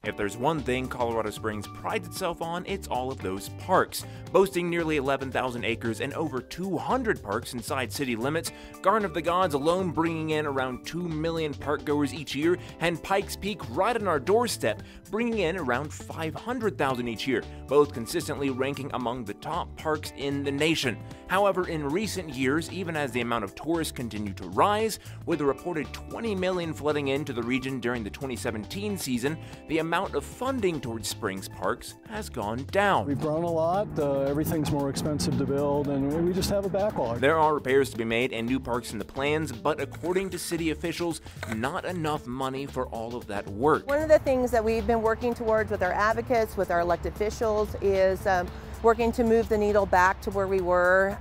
If there's one thing Colorado Springs prides itself on, it's all of those parks. Boasting nearly 11,000 acres and over 200 parks inside city limits, Garden of the Gods alone bringing in around 2 million parkgoers each year, and Pikes Peak right on our doorstep, bringing in around 500,000 each year, both consistently ranking among the top parks in the nation. However, in recent years, even as the amount of tourists continue to rise, with a reported 20 million flooding into the region during the 2017 season, the amount of funding towards Springs parks has gone down. We've grown a lot, everything's more expensive to build, and we just have a backlog. There are repairs to be made and new parks in the plans, but according to city officials, not enough money for all of that work. One of the things that we've been working towards with our advocates, with our elected officials, is working to move the needle back to where we were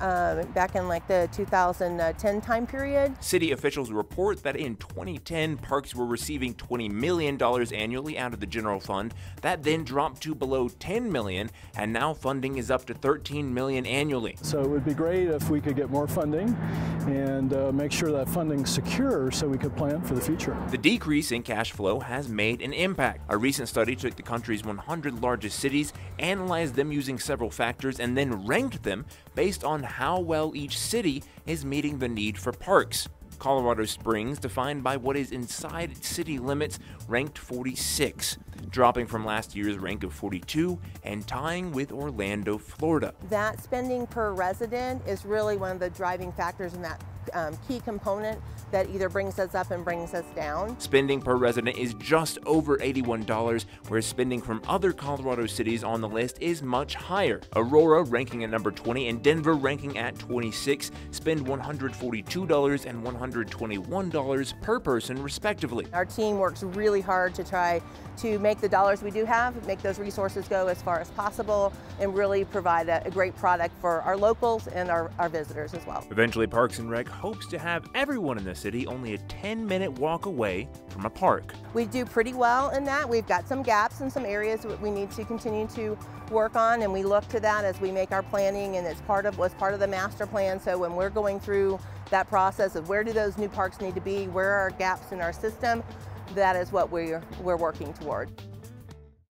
back in like the 2010 time period. City officials report that in 2010, parks were receiving $20 million annually out of the general fund. That then dropped to below $10 million, and now funding is up to $13 million annually. So it would be great if we could get more funding and make sure that funding's secure so we could plan for the future. The decrease in cash flow has made an impact. A recent study took the country's 100 largest cities, analyzed them using several factors, and then ranked them based on how well each city is meeting the need for parks. Colorado Springs, defined by what is inside city limits, ranked 46, dropping from last year's rank of 42 and tying with Orlando, Florida. That spending per resident is really one of the driving factors in that key component that either brings us up and brings us down. Spending per resident is just over $81, whereas spending from other Colorado cities on the list is much higher. Aurora, ranking at number 20, and Denver, ranking at 26, spend $142 and $121 per person, respectively. Our team works really hard to try to make the dollars we do have, make those resources go as far as possible, and really provide a great product for our locals and our visitors as well. Eventually, Parks and Rec hopes to have everyone in the city only a 10-minute walk away from a park. We do pretty well in that. We've got some gaps in some areas that we need to continue to work on, and we look to that as we make our planning, and was part of the master plan. So when we're going through that process of where do those new parks need to be, where are gaps in our system, that is what we're working toward.